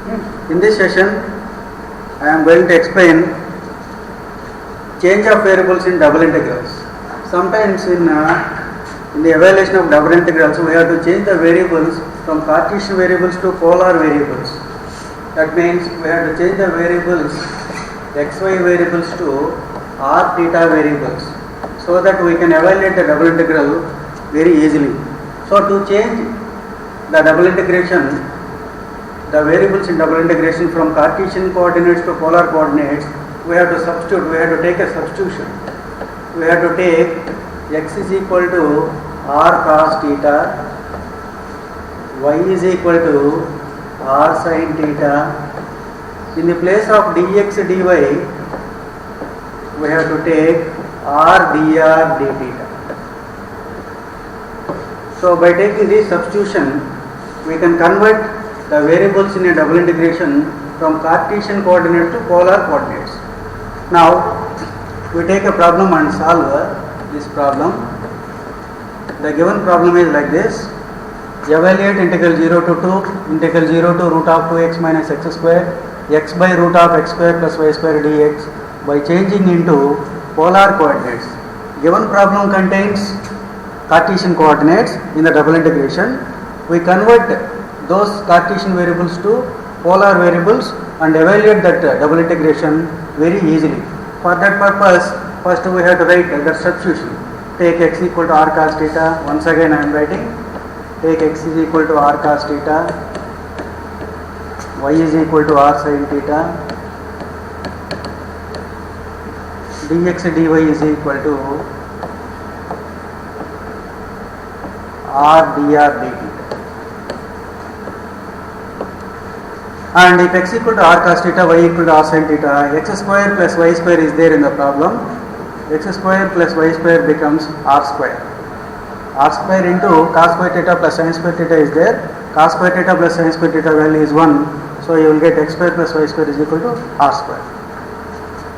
In this session, I am going to explain change of variables in double integrals. Sometimes in the evaluation of double integrals, we have to change the variables from Cartesian variables to polar variables. That means we have to change the variables, xy variables to r theta variables, so that we can evaluate the double integral very easily. So to change the double integration, the variables in double integration from Cartesian coordinates to polar coordinates, we have to substitute, we have to take a substitution. We have to take x is equal to r cos theta, y is equal to r sin theta. In the place of dx dy, we have to take r dr d theta. So by taking this substitution, we can convert the variables in a double integration from Cartesian coordinates to polar coordinates. Now we take a problem and solve this problem. The given problem is like this: evaluate integral 0 to 2, integral 0 to root of 2x minus x square, x by root of x square plus y square dx by changing into polar coordinates. Given problem contains Cartesian coordinates in the double integration. We convert those Cartesian variables to polar variables and evaluate that double integration very easily. For that purpose, first we have to write the substitution. Take x equal to r cos theta. Once again I am writing. Take x is equal to r cos theta, y is equal to r sin theta, dx dy is equal to r dr d theta. And if x equal to r cos theta, y equal to r sin theta, x square plus y square is there in the problem. X square plus y square becomes r square. R square into cos square theta plus sin square theta is there. Cos square theta plus sin square theta value is 1. So you will get x square plus y square is equal to r square.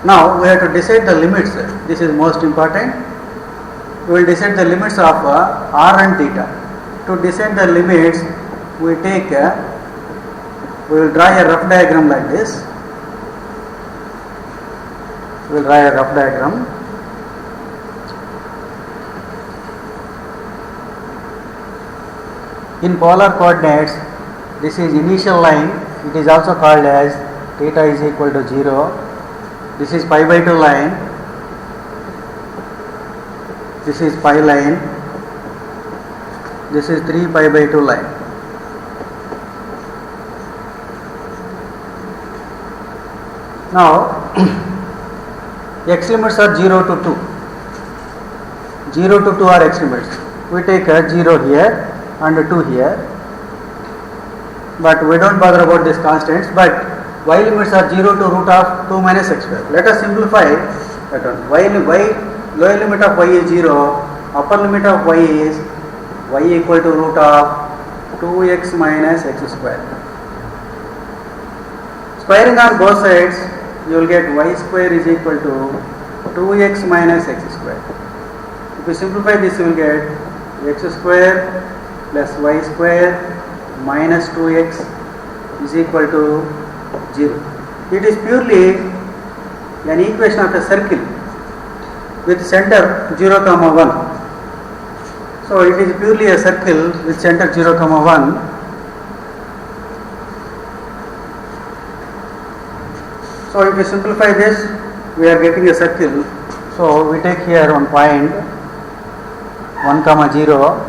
Now we have to decide the limits. This is most important. We will decide the limits of r and theta. To decide the limits, we will draw a rough diagram like this. We will draw a rough diagram. In polar coordinates, this is initial line. It is also called as theta is equal to 0. This is pi by 2 line. This is pi line. This is 3 pi by 2 line. Now x limits are 0 to 2. 0 to 2 are x limits. We take a 0 here and 2 here, but we don't bother about these constants. But y limits are 0 to root of 2 minus x square. Let us simplify that one. Lower limit of y is 0, upper limit of y is y equal to root of 2x minus x square. Squaring on both sides, you will get y square is equal to 2x minus x square. If you simplify this, you will get x square plus y square minus 2x is equal to 0. It is purely an equation of a circle with center 0, 1. So it is purely a circle with center 0, 1. So if we simplify this, we are getting a circle. So we take here one point 1, 0.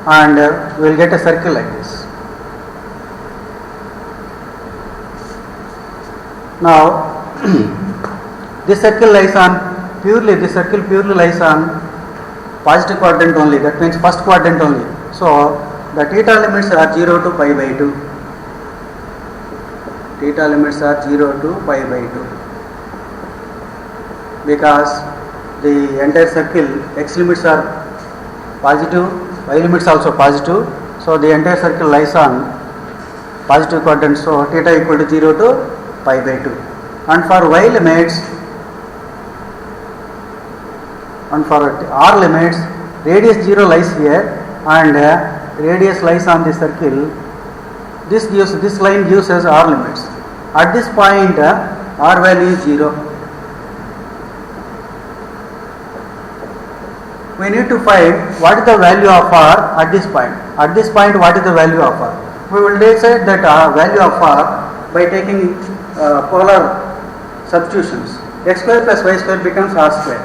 And we will get a circle like this. Now this circle lies on purely lies on positive quadrant only. That means first quadrant only. So the theta limits are 0 to pi by 2. Theta limits are 0 to pi by 2. Because the entire circle x limits are positive, y limits also positive, so the entire circle lies on positive quadrant, so theta equal to 0 to pi by 2. And for y limits and for r limits, radius 0 lies here and radius lies on the circle this line gives us R limits. At this point, R value is 0. We need to find what is the value of R at this point. At this point, what is the value of R? We will decide that value of R by taking polar substitutions. X square plus y square becomes R square.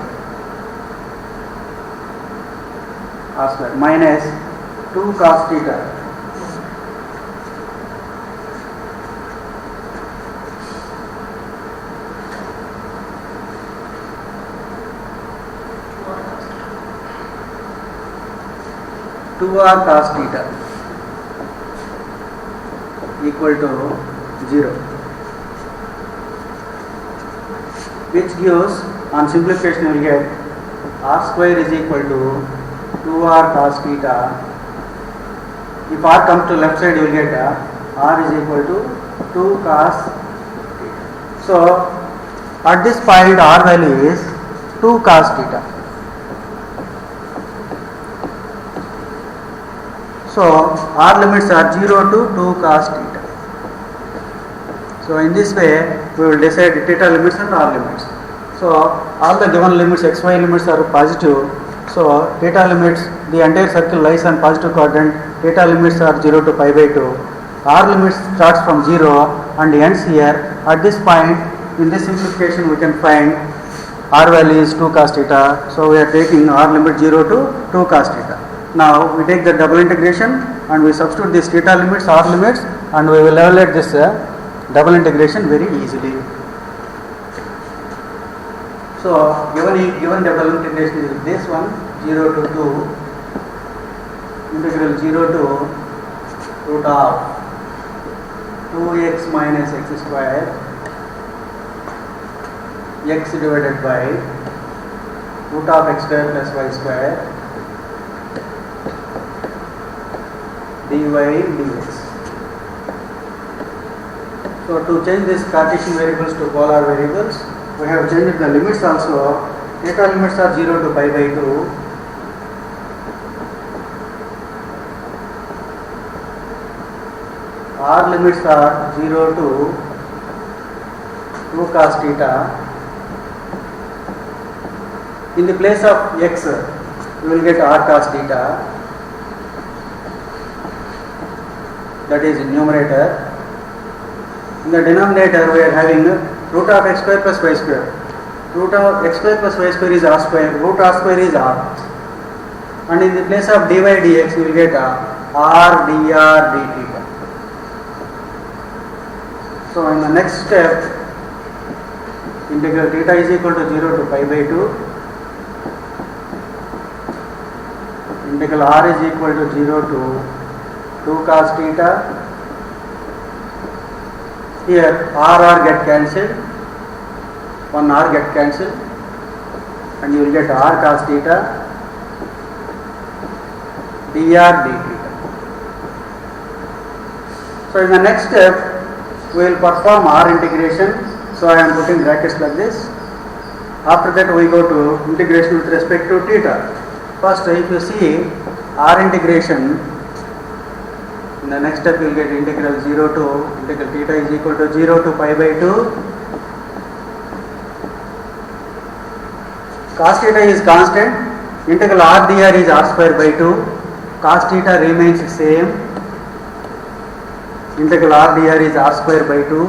R square minus 2 cos theta. Two R cos theta equal to 0, which gives, on simplification you will get R square is equal to 2R cos theta. If R comes to left side, you will get R is equal to 2 cos theta. So at this point R value is 2 cos theta. So R limits are 0 to 2 cos theta. So in this way we will decide theta limits and R limits. So all the given limits, xy limits are positive. So theta limits, the entire circle lies on positive quadrant. Theta limits are 0 to pi by 2. R limits starts from 0 and ends here. At this point, in this simplification we can find R value is 2 cos theta. So we are taking R limit 0 to 2 cos theta. Now we take the double integration and we substitute these theta limits, R limits, and we will evaluate this double integration very easily. So given double integration is this one, 0 to 2, integral 0 to root of 2x minus x square, x divided by root of x square plus y square, dy dx. So to change these Cartesian variables to polar variables, we have changed the limits also. Theta limits are 0 to pi by 2. R limits are 0 to 2 cos theta. In the place of x, we will get R cos theta. That is in numerator. In the denominator we are having root of x square plus y square. Root of x square plus y square is R square. Root R square is R. And in the place of dy dx we will get R dr d theta. So in the next step, integral theta is equal to 0 to pi by 2. Integral R is equal to 0 to 2 cos theta. Here R get cancelled, 1 R get cancelled, and you will get R cos theta dr d theta. So in the next step we will perform R integration. So I am putting brackets like this. After that we go to integration with respect to theta. First, if you see R integration, in the next step you will get integral 0 to integral theta is equal to 0 to pi by 2. Cos theta is constant. Integral R dr is R square by 2. Cos theta remains same. Integral R dr is R square by 2.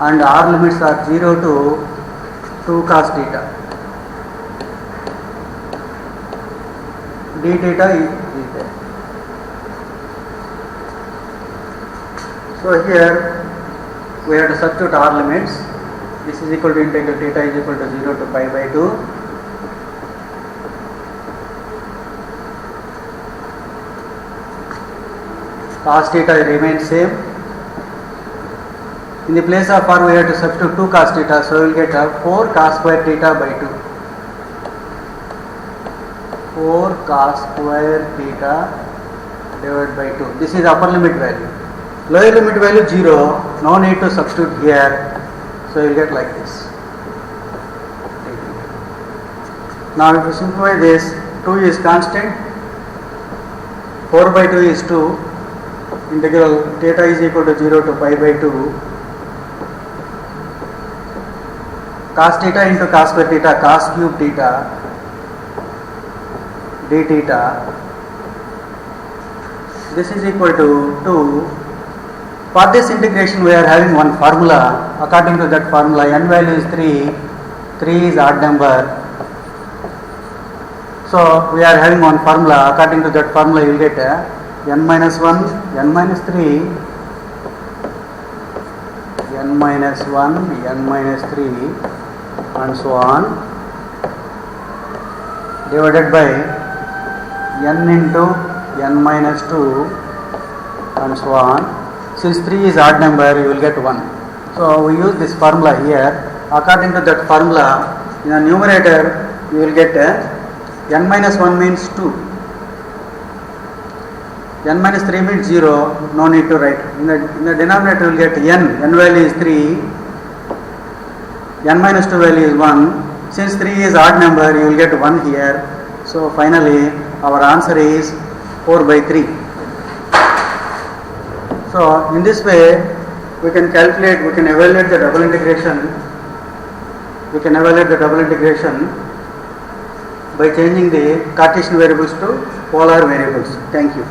And R limits are 0 to 2 cos theta. D theta is there. So here we have to substitute R limits. This is equal to integral theta is equal to 0 to pi by 2. Cos theta remains same. In the place of R we have to substitute 2 cos theta, so we will get 4 cos square theta by 2. 4 cos square theta divided by 2. This is upper limit value. Lower limit value 0, no need to substitute here. So you will get like this. Now if you simplify this, 2 is constant. 4 by 2 is 2. Integral theta is equal to 0 to pi by 2. Cos theta into cos square theta, cos cube theta, d theta. This is equal to 2. For this integration we are having one formula. According to that formula, n value is 3. 3 is odd number. So we are having one formula. According to that formula you will get n minus 1, n minus 3, n minus 1, n minus 3 and so on, divided by n into n minus 2 and so on. Since 3 is odd number, you will get 1. So we use this formula here. According to that formula, in the numerator you will get n minus 1 means 2. N minus 3 means 0, no need to write. In the denominator you will get n value is 3, n minus 2 value is 1. Since 3 is odd number, you will get 1 here. So finally our answer is 4 by 3. So in this way we can calculate, we can evaluate the double integration. We can evaluate the double integration by changing the Cartesian variables to polar variables. Thank you.